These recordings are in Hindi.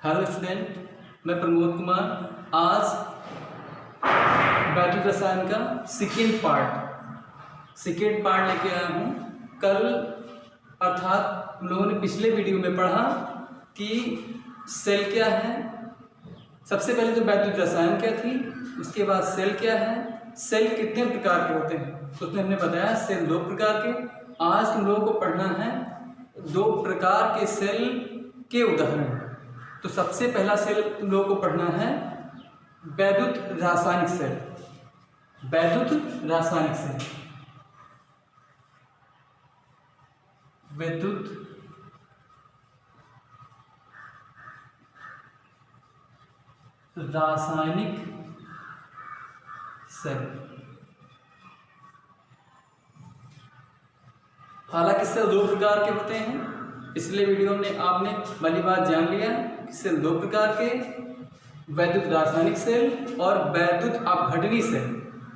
हेलो स्टूडेंट, मैं प्रमोद कुमार। आज बैटरी रसायन का सेकेंड पार्ट लेके आया हूँ। कल अर्थात हम लोगों ने पिछले वीडियो में पढ़ा कि सेल क्या है। सबसे पहले तो बैटरी रसायन क्या थी, उसके बाद सेल क्या है, सेल कितने प्रकार के होते हैं, तो उसमें हमने बताया सेल 2 प्रकार के। आज तुम लोगों को पढ़ना है 2 प्रकार के सेल के उदाहरण। तो सबसे पहला सेल तुम लोगों को पढ़ना है वैद्युत रासायनिक सेल। वैद्युत रासायनिक सेल, वैद्युत रासायनिक सेल। हालांकि सेल 2 प्रकार के होते हैं। पिछले वीडियो में आपने भली बात जान लिया कि सेल 2 प्रकार के, वैद्युत रासायनिक सेल और वैद्युत अपघटनी सेल।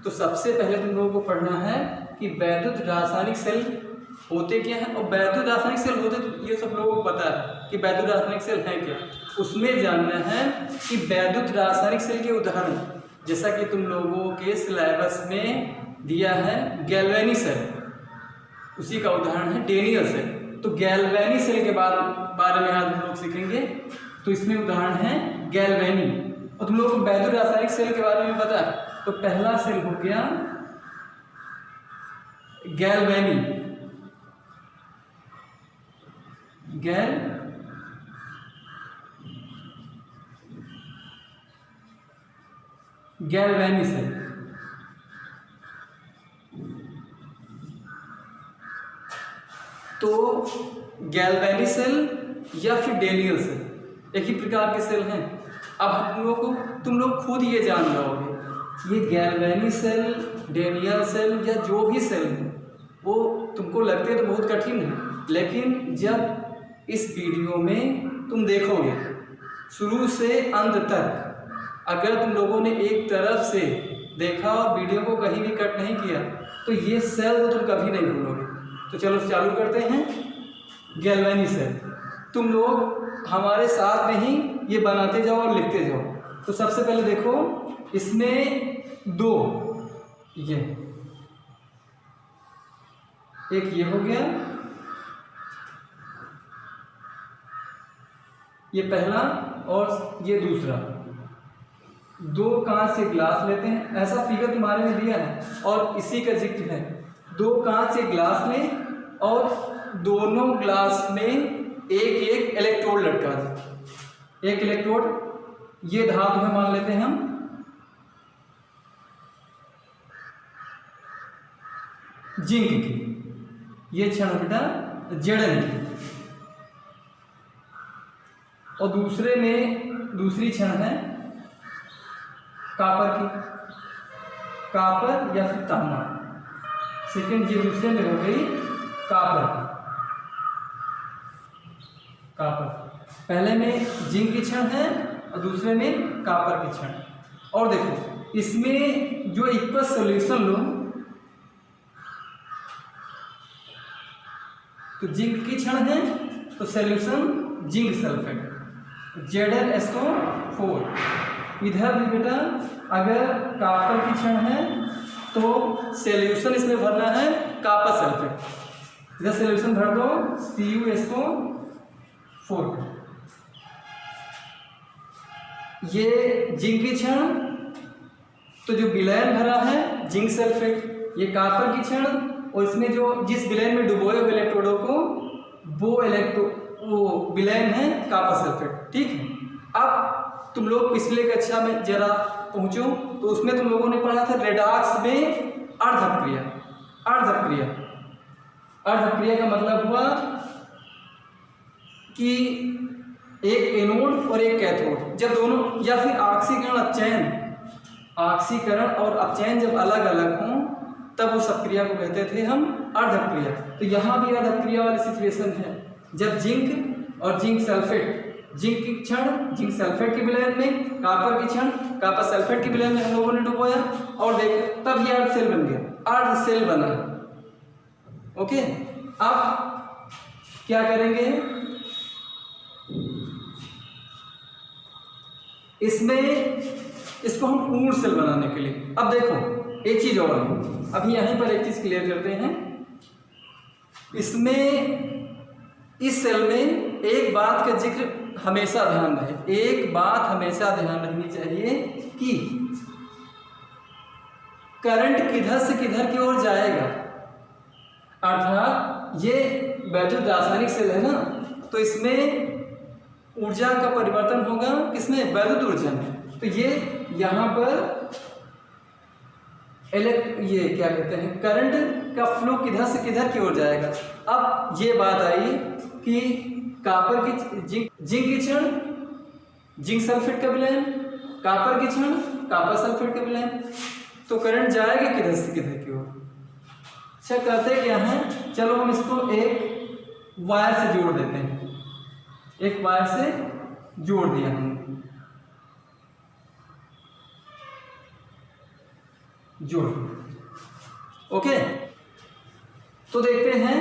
तो सबसे पहले तुम लोगों को पढ़ना है कि वैद्युत रासायनिक सेल होते क्या हैं, और वैद्युत रासायनिक सेल होते तो ये सब लोगों को पता है कि वैद्युत रासायनिक सेल है क्या। उसमें जानना है कि वैद्युत रासायनिक सेल के उदाहरण, जैसा कि तुम लोगों के सिलेबस में दिया है गैल्वेनी सेल, उसी का उदाहरण है डेनियल सेल। तो गैल्वेनी सेल के बारे में आज हम लोग सीखेंगे। तो इसमें उदाहरण है गैल्वेनी। और तुम लोगों को वैद्युत रासायनिक सेल के बारे में पता है, तो पहला सेल हो गया गैल्वेनी। Galvani cell. तो गैल्वेनी सेल या फिर डेनियल सेल एक ही प्रकार के सेल हैं। अब तुम लोग खुद ये जान जाओगे, ये गैल्वेनी सेल, डेनियल सेल या जो भी सेल है वो तुमको लगते तो बहुत कठिन है, लेकिन जब इस वीडियो में तुम देखोगे शुरू से अंत तक, अगर तुम लोगों ने एक तरफ से देखा और वीडियो को कहीं भी कट नहीं किया, तो ये सेल तो तुम कभी नहीं भूलोगे। तो चलो चालू करते हैं। गैल्वेनी सेल तुम लोग हमारे साथ में ही ये बनाते जाओ और लिखते जाओ। तो सबसे पहले देखो, इसमें 2 ये, एक ये हो गया, ये पहला और ये दूसरा। 2 कांच के गिलास लेते हैं, ऐसा फिगर तुम्हारे में दिया है और इसी का जिक्र है। 2 कांच के गिलास में और दोनों ग्लास में एक एक इलेक्ट्रोड लटका दे। एक इलेक्ट्रोड ये धातु है, मान लेते हैं हम जिंक की, ये क्षण बेटा जड़न की, और दूसरे में दूसरी क्षण है कापर की, कापर या फिर तांबा। सेकेंड ये दूसरे में हो गई कापर। पहले में जिंक की क्षण है और दूसरे में कापर की क्षण। और देखो इसमें जो इक्वल सॉल्यूशन लो, तो जिंक की क्षण है तो सॉल्यूशन जिंक सल्फेट ZnSO4। इधर भी बेटा अगर कापर की क्षण है तो सॉल्यूशन इसमें भरना है कापर सल्फेट। इधर सॉल्यूशन भर दो CuSO4। ये जिंक की क्षण, तो जो विलयन भरा है जिंक सल्फेट, ये कापर की क्षण, और इसमें जो जिस विलयन में डुबोए हुए इलेक्ट्रोडों को वो विलयन है कापर सल्फेट। ठीक है। अब तुम लोग पिछले कक्षा में जरा पहुंचो, तो उसमें तुम लोगों ने पढ़ा था रेडॉक्स में अर्धक्रिया। अर्धक्रिया का मतलब हुआ कि एक एनोड और एक कैथोड जब दोनों, या फिर ऑक्सीकरण और अपचयन जब अलग अलग हों, तब उस अपक्रिया को कहते थे हम अर्धक्रिया। तो यहाँ भी अर्धक्रिया वाली सिचुएशन है, जब जिंक और जिंक सल्फेट, जिंक की क्षण जिंक सल्फेट के विलयन में, कापर की क्षण कापर सल्फेट के विलयन में हम लोगों ने डुबोया और देख तब ये अर्ध सेल बन गया, अर्ध सेल बना। ओके। अब क्या करेंगे, इसमें इसको हम पूर्ण सेल बनाने के लिए, अब देखो एक चीज़ और, अभी यहीं पर एक चीज़ क्लियर करते हैं। इसमें इस सेल में एक बात का जिक्र हमेशा ध्यान रहे, एक बात हमेशा ध्यान रखनी चाहिए कि करंट किधर से किधर की ओर जाएगा, अर्थात ये वैद्युत रासायनिक सेल है ना, तो इसमें ऊर्जा का परिवर्तन होगा किसमें, वैद्युत ऊर्जा में। तो ये यहाँ पर ये क्या कहते हैं, करंट का फ्लो किधर से किधर की ओर जाएगा। अब ये बात आई कि कॉपर की जिंक की क्षण जिंक सल्फेट का विलयन, कॉपर की क्षण कॉपर सल्फेट का विलयन, तो करंट जाएगा किधर से किधर की ओर। अच्छा कहते क्या है, चलो हम इसको एक वायर से जोड़ देते हैं, एक वायर से जोड़ दिया हमने, जोड़, ओके। तो देखते हैं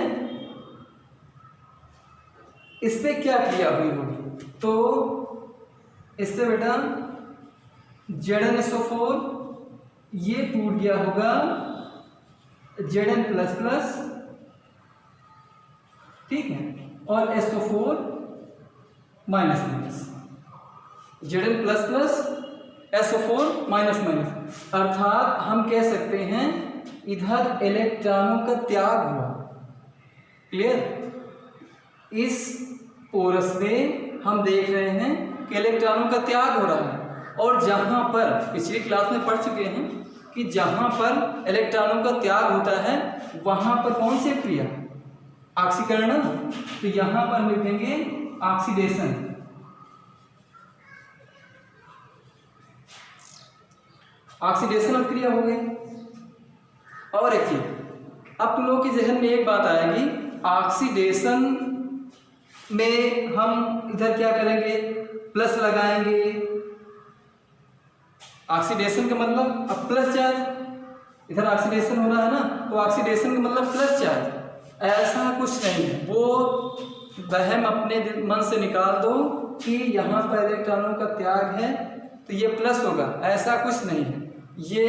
इस पे क्या क्रिया हुई होगी। तो इससे बेटा ZnSO4 ये टूट गया होगा Zn++, ठीक है, और SO4 माइनस, Zn++ SO4 - अर्थात हम कह सकते हैं इधर इलेक्ट्रॉनों का त्याग हुआ। क्लियर, इस पोरस में हम देख रहे हैं कि इलेक्ट्रॉनों का त्याग हो रहा है, और जहां पर पिछली क्लास में पढ़ चुके हैं कि जहां पर इलेक्ट्रॉनों का त्याग होता है वहां पर कौन सी क्रिया, ऑक्सीकरण। तो यहां पर लिखेंगे ऑक्सीडेशन, ऑक्सीडेशन क्रिया हो गई। और एक चीज, अब तुम लोग के जहन में एक बात आएगी, ऑक्सीडेशन में हम इधर क्या करेंगे, प्लस लगाएंगे। ऑक्सीडेशन का मतलब अब प्लस चार्ज, इधर ऑक्सीडेशन हो रहा है ना, तो ऑक्सीडेशन का मतलब प्लस चार्ज। ऐसा कुछ नहीं है, वो वहम अपने मन से निकाल दो कि यहाँ पर इलेक्ट्रॉनों का त्याग है तो ये प्लस होगा, ऐसा कुछ नहीं है, ये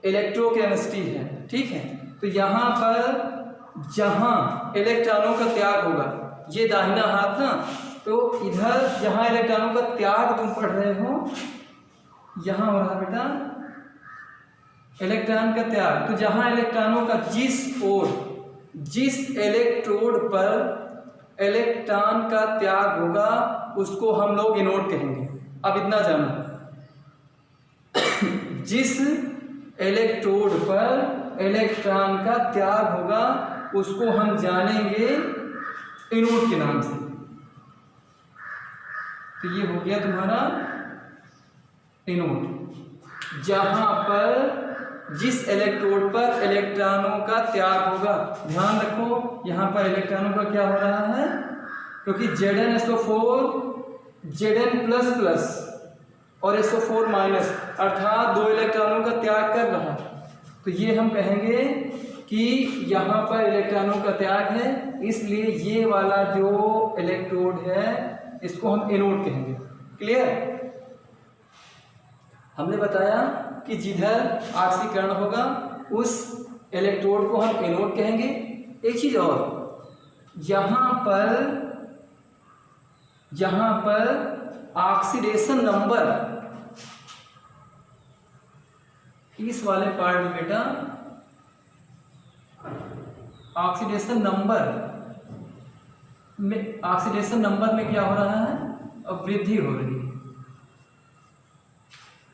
इलेक्ट्रोकेमिस्ट्री है, ठीक है। तो यहाँ पर जहाँ इलेक्ट्रॉनों का त्याग होगा, ये दाहिना हाथ ना, तो इधर जहाँ इलेक्ट्रॉनों का त्याग तुम पढ़ रहे हो, यहाँ हो रहा बेटा इलेक्ट्रॉन का त्याग। तो जहाँ इलेक्ट्रॉनों का जिस ओर, जिस इलेक्ट्रोड पर इलेक्ट्रॉन का त्याग होगा उसको हम लोग एनोड कहेंगे। अब इतना जानो, जिस इलेक्ट्रोड पर इलेक्ट्रॉन का त्याग होगा उसको हम जानेंगे एनोड के नाम से। तो ये हो गया तुम्हारा एनोड, जहां पर जिस इलेक्ट्रोड पर इलेक्ट्रॉनों का त्याग होगा। ध्यान रखो यहाँ पर इलेक्ट्रॉनों का क्या हो रहा है, क्योंकि ZnSO4 Zn++ और SO4- अर्थात दो इलेक्ट्रॉनों का त्याग कर रहा है, तो ये हम कहेंगे कि यहाँ पर इलेक्ट्रॉनों का त्याग है, इसलिए ये वाला जो इलेक्ट्रोड है इसको हम एनोड कहेंगे। क्लियर, हमने बताया कि जिधर ऑक्सीकरण होगा उस इलेक्ट्रोड को हम एनोड कहेंगे। एक चीज और, यहाँ पर ऑक्सीडेशन नंबर, इस वाले पार्ट में बेटा ऑक्सीडेशन नंबर में क्या हो रहा है, अब वृद्धि हो रही है।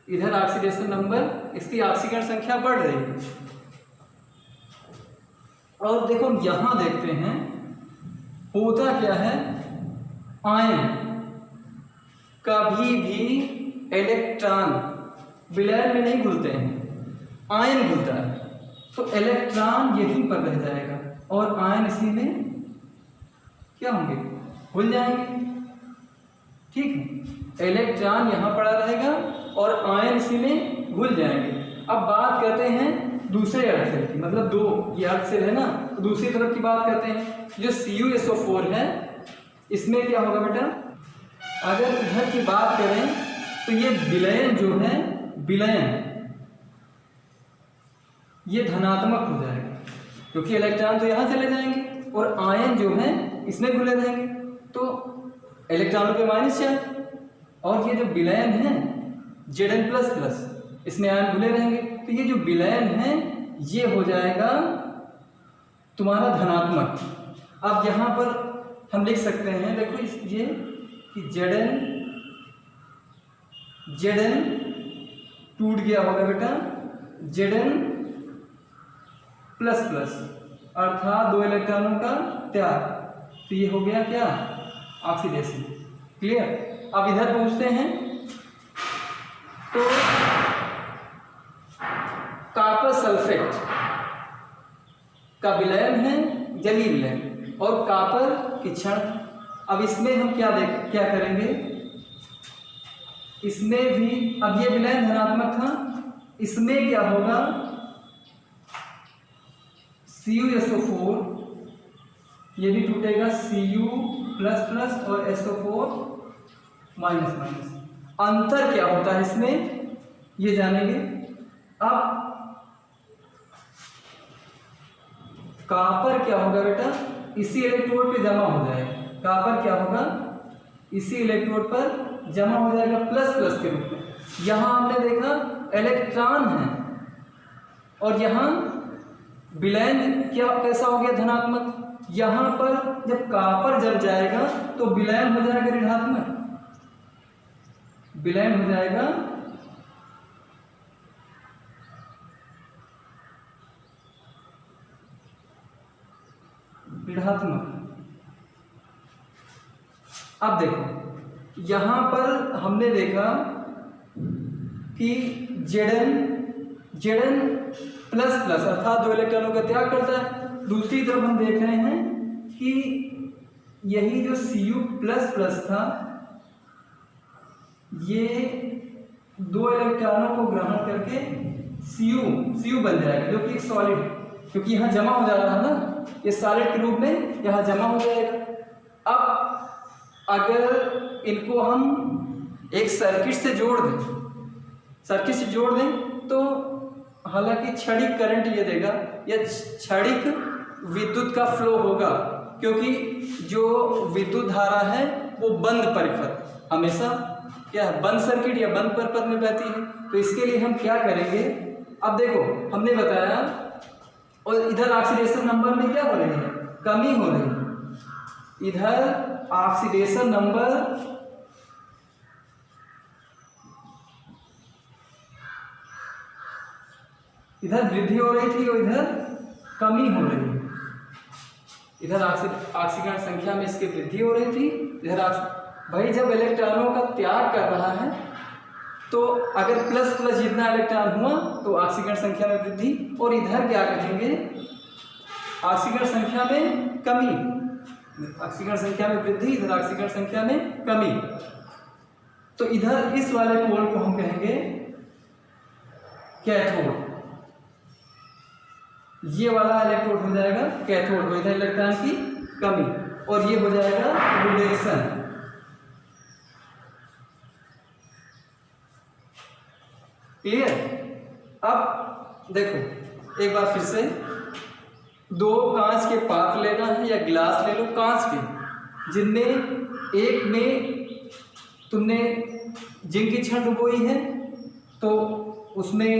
इधर ऑक्सीडेशन नंबर, इसकी ऑक्सीकरण संख्या बढ़ रही है। और देखो यहां देखते हैं होता क्या है, आयन कभी भी इलेक्ट्रॉन विलयन में नहीं घुलते हैं, आयन घुलता है, तो इलेक्ट्रॉन यहीं पर रह जाएगा और आयन इसी में क्या होंगे, घुल जाएंगे। ठीक है, इलेक्ट्रॉन यहाँ पड़ा रहेगा और आयन इसी में घुल जाएंगे। अब बात करते हैं दूसरे अर्ध सेल की, मतलब दो ये अर्ध सेल है ना, तो दूसरी तरफ की बात करते हैं। जो CuSO4 है इसमें क्या होगा बेटा, अगर इधर की बात करें तो ये विलयन जो है, विलयन ये धनात्मक हो जाएगा, क्योंकि इलेक्ट्रॉन तो यहाँ चले जाएंगे और आयन जो है इसमें घुले रहेंगे, तो इलेक्ट्रॉनों पे माइनस चार्ज। और ये जो विलयन है Zn++, इसमें आयन घुले रहेंगे, तो ये जो विलयन है ये हो जाएगा तुम्हारा धनात्मक। अब यहाँ पर हम लिख सकते हैं, देखो ये कि Zn टूट गया होगा बेटा, Zn++, अर्थात 2 इलेक्ट्रॉनों का त्याग, तो ये हो गया क्या, ऑक्सीडेशन। क्लियर। अब इधर पूछते हैं, तो कॉपर सल्फेट का विलयन है जलीय विलयन और कॉपर की क्षण। अब इसमें हम क्या करेंगे, इसमें भी अब ये विलयन धनात्मक था, इसमें क्या होगा, CuSO4 ये भी टूटेगा, Cu++ और SO4 माइनस। अंतर क्या होता है इसमें ये जानेंगे। अब कॉपर क्या होगा बेटा, इसी इलेक्ट्रोड पे जमा हो जाएगा, कॉपर क्या होगा, इसी इलेक्ट्रोड पर जमा हो जाएगा प्लस के रूप में। यहाँ हमने देखा इलेक्ट्रॉन है और यहाँ विलयन क्या कैसा हो गया, धनात्मक। यहाँ पर जब कॉपर जल जाएगा तो विलयन हो जाएगा ऋणात्मक, विलयन हो जाएगा ऋणात्मक। अब देखो यहाँ पर हमने देखा कि Zn++ अर्थात 2 इलेक्ट्रॉनों का त्याग करता है। दूसरी तरफ हम देख रहे हैं कि यही जो Cu++ था ये 2 इलेक्ट्रॉनों को ग्रहण करके Cu बन जाएगा, जो कि एक सॉलिड, क्योंकि यहाँ जमा हो जा रहा है ना, ये सॉलिड के रूप में यहाँ जमा हो जाएगा। अब अगर इनको हम एक सर्किट से जोड़ दें, तो हालांकि क्षणिक करंट ये देगा या क्षणिक विद्युत का फ्लो होगा, क्योंकि जो विद्युत धारा है वो बंद परिपथ हमेशा क्या है, बंद सर्किट या बंद परिपथ में बहती है। तो इसके लिए हम क्या करेंगे, अब देखो हमने बताया, और इधर ऑक्सीडेशन नंबर में क्या हो रही है, कमी हो रही है। इधर ऑक्सीडेशन नंबर इधर वृद्धि हो रही थी और इधर कमी हो रही है। इधर ऑक्सीकरण संख्या में इसकी वृद्धि हो रही थी, इधर भाई जब इलेक्ट्रॉनों का त्याग कर रहा है तो अगर प्लस जितना इलेक्ट्रॉन हुआ तो ऑक्सीकरण संख्या में वृद्धि, और इधर क्या कहेंगे, ऑक्सीकरण संख्या में कमी, ऑक्सीकरण संख्या में वृद्धि, इधर ऑक्सीकरण संख्या में कमी। तो इधर इस वाले पोल को हम कहेंगे कैथोड, ये वाला इलेक्ट्रोड हो जाएगा कैथोड, इधर इलेक्ट्रॉन की कमी, और ये हो जाएगा रिडक्शन। क्लियर। अब देखो एक बार फिर से, 2 कांच के पात्र लेना है या गिलास ले लो कांच के, जिनमें एक में तुमने जिंक की छड़ डुबोई है, तो उसमें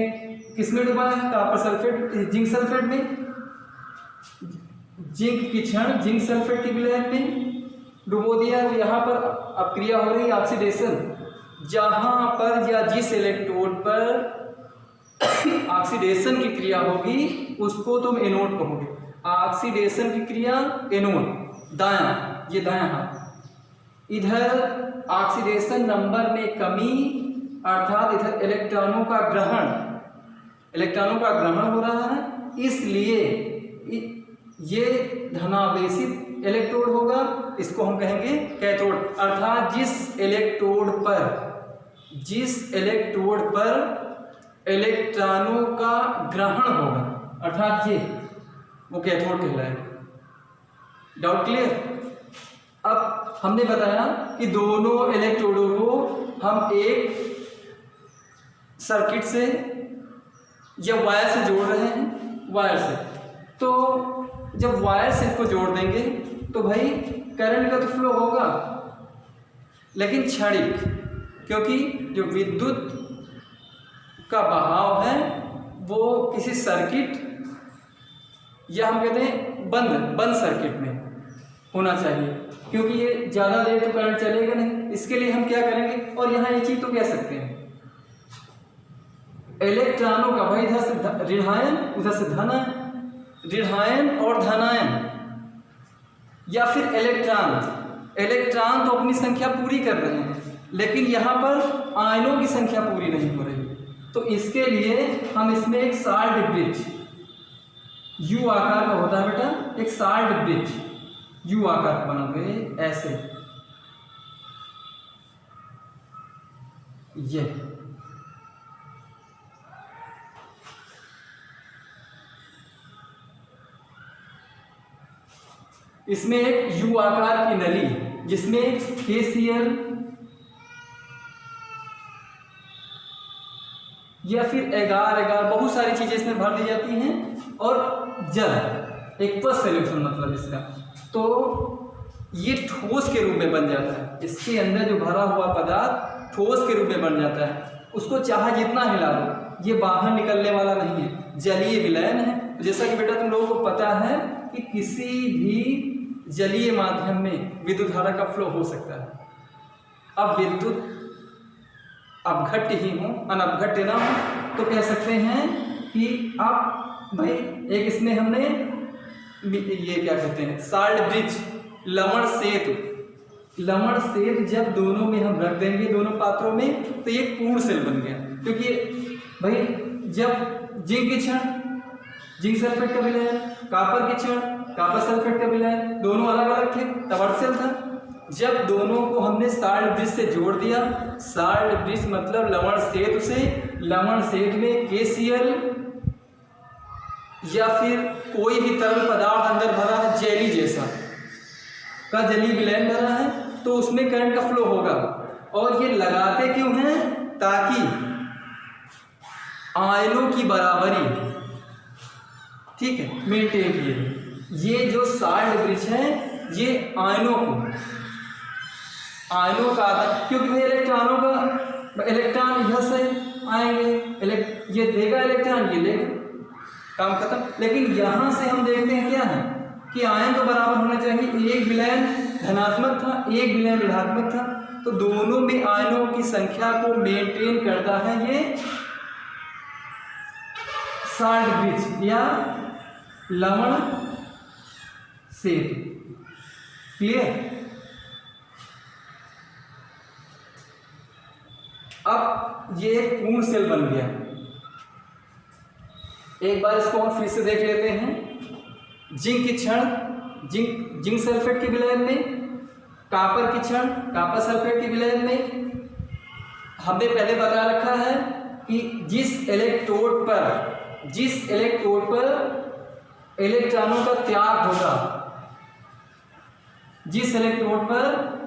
किसमें डुबाया है, कॉपर सल्फेट, जिंक सल्फेट में, जिंक की क्षण जिंक सल्फेट की विलयन में डुबो दिया। यहाँ पर अब क्रिया हो रही है ऑक्सीडेशन, जहाँ पर या जिस इलेक्ट्रोड पर ऑक्सीडेशन की क्रिया होगी उसको तुम एनोड कहोगे। ऑक्सीडेशन की क्रिया एनोड, दायां, ये दायां हाथ। इधर ऑक्सीडेशन नंबर में कमी, अर्थात इधर इलेक्ट्रॉनों का ग्रहण हो रहा है, इसलिए ये धनावेशित इलेक्ट्रोड होगा, इसको हम कहेंगे कैथोड। अर्थात जिस इलेक्ट्रोड पर इलेक्ट्रॉनों का ग्रहण होगा, अर्थात ये वो कैथोड कहलाएगा। Doubt clear. अब हमने बताया कि दोनों इलेक्ट्रोडों को हम एक सर्किट से या वायर से जोड़ रहे हैं, वायर से, तो जब वायर से इसको जोड़ देंगे तो भाई करंट का तो फ्लो होगा, लेकिन क्षणिक, क्योंकि जो विद्युत का बहाव है वो किसी सर्किट या हम कहते हैं बंद सर्किट में होना चाहिए, क्योंकि ये ज़्यादा देर तो करंट चलेगा नहीं। इसके लिए हम क्या करेंगे, और यहाँ ये चीज़ तो कह सकते हैं इलेक्ट्रॉनों का, भाई इधर से ऋणायन उधर से धनायन, ऋणायन और धनायन, या फिर इलेक्ट्रॉन तो अपनी संख्या पूरी कर रहे हैं, लेकिन यहाँ पर आयनों की संख्या पूरी नहीं हो रही, तो इसके लिए हम इसमें एक साल्ट ब्रिज, यू आकार का होता है बेटा, एक साल्ट ब्रिज यू आकार बनाओगे ऐसे, ये इसमें एक यू आकार की नली जिसमें KCl या फिर एगार बहुत सारी चीजें इसमें भर दी जाती हैं, और जल एक्वस सॉल्यूशन मतलब इसका, तो ये ठोस के रूप में बन जाता है, इसके अंदर जो भरा हुआ पदार्थ ठोस के रूप में बन जाता है, उसको चाहे जितना हिला दो ये बाहर निकलने वाला नहीं है, जलीय विलयन है। जैसा कि बेटा तुम लोगों को पता है कि किसी भी जलीय माध्यम में विद्युत धारा का फ्लो हो सकता है। अब विद्युत अपघट्य ही हो, अनपघट्य ना हो, तो कह सकते हैं कि अब भाई एक इसमें हमने ये क्या कहते हैं साल्ट ब्रिज, लवण सेतु जब दोनों में हम रख देंगे, दोनों पात्रों में, तो ये पूर्ण सेल बन गया, क्योंकि भाई जब जिंक के क्षण जिंक सल्फेट का विलयन, कापर के क्षण कापर सल्फेट का विलयन, दोनों अलग अलग थे तब अर्ध सेल था। जब दोनों को हमने साल्ट ब्रिज से जोड़ दिया, साल्ट ब्रिज मतलब लवण सेतु से, लवण सेतु में KCl या फिर कोई भी तरल पदार्थ अंदर भरा है, जेली जैसा का जलीय विलयन भरा है, तो उसमें करंट का फ्लो होगा। और ये लगाते क्यों हैं, ताकि आयनों की बराबरी, ठीक है, मेंटेन किए। ये जो साल्ट ब्रिज है ये आयनों का आदान, क्योंकि भाई इलेक्ट्रॉनों का, इलेक्ट्रॉन इधर से आएंगे, ये देगा इलेक्ट्रॉन, ये लेगा, काम खत्म। लेकिन यहाँ से हम देखते हैं क्या है कि आयन तो बराबर होने चाहिए, एक विलयन धनात्मक था, एक विलयन ऋणात्मक था, तो दोनों में आयनों की संख्या को मेंटेन करता है ये साल्ट ब्रिज या लवण सेतु। क्लियर? अब ये एक पूर्ण सेल बन गया। एक बार इसको हम फिर से देख लेते हैं। जिंक की क्षण जिंक सल्फेट के विलयन में, कापर की क्षण कापर सल्फेट के विलयन में, हमने पहले बता रखा है कि जिस इलेक्ट्रोड पर इलेक्ट्रॉनों का त्याग होगा, जिस इलेक्ट्रोड पर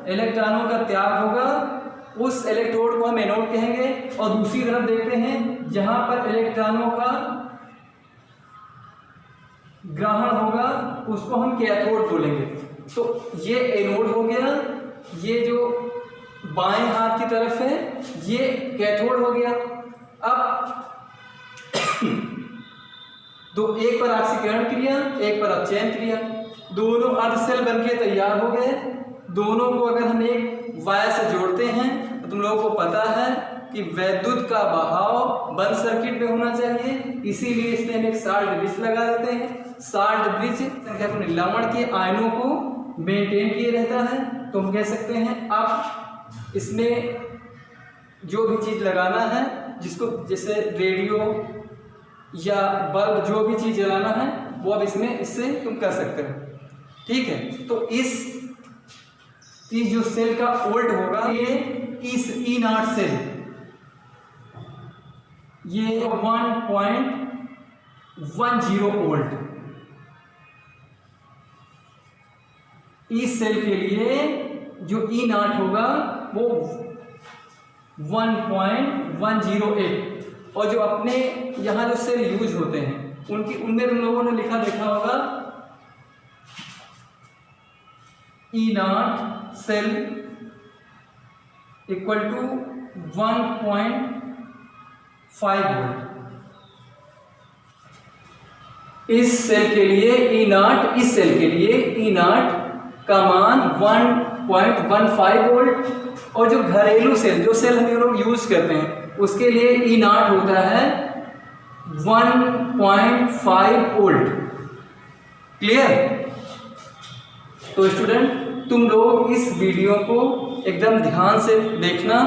इलेक्ट्रॉनों का त्याग होगा उस इलेक्ट्रोड को हम एनोड कहेंगे, और दूसरी तरफ देखते हैं जहां पर इलेक्ट्रॉनों का ग्रहण होगा उसको हम कैथोड बोलेंगे। तो ये एनोड हो गया, ये जो बाएं हाथ की तरफ है ये कैथोड हो गया। अब तो एक पर ऑक्सीकरण क्रिया, एक पर अपचयन क्रिया, दोनों अर्ध सेल बनके तैयार हो गए। दोनों को अगर हम एक वायर से जोड़ते हैं तो तुम लोगों को पता है कि विद्युत का बहाव बंद सर्किट में होना चाहिए, इसीलिए इसमें हम एक साल्ट ब्रिज लगा देते हैं। साल्ट ब्रिज संख्या लवण के आयनों को मेंटेन किए रहता है। तो हम कह सकते हैं अब इसमें जो भी चीज़ लगाना है, जिसको जैसे रेडियो या बल्ब जो भी चीज़ जलाना है वो अब इसमें इससे तुम कर सकते हो। ठीक है, तो इस जो सेल का वोल्ट होगा ये इस E0 सेल, ये 1.10 वोल्ट इस सेल के लिए जो E0 होगा वो 1.108 और जो अपने यहाँ जो सेल यूज होते हैं उनकी उनमें तुम लोगों ने लिखा देखा होगा E0 cell equal to 1.5 volt. इस सेल के लिए E0, इस सेल के लिए E0 का मान 1.15 वोल्ट और जो घरेलू सेल, जो सेल हम लोग यूज करते हैं उसके लिए E0 होता है 1.5 वोल्ट। क्लियर? तो स्टूडेंट तुम लोग इस वीडियो को एकदम ध्यान से देखना,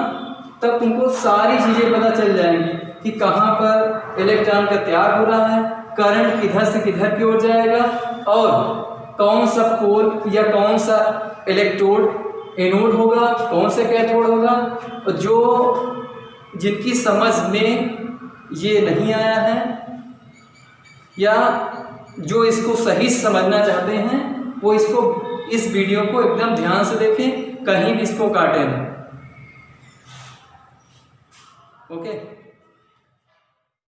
तब तुमको सारी चीजें पता चल जाएंगी कि कहाँ पर इलेक्ट्रॉन का त्याग हो रहा है, करंट किधर से किधर की ओर जाएगा और कौन सा पोल या कौन सा इलेक्ट्रोड एनोड होगा, कौन सा कैथोड होगा। और जो जिनकी समझ में ये नहीं आया है या जो इसको सही समझना चाहते हैं वो इस वीडियो को एकदम ध्यान से देखें, कहीं भी इसको काटें नहीं। ओके।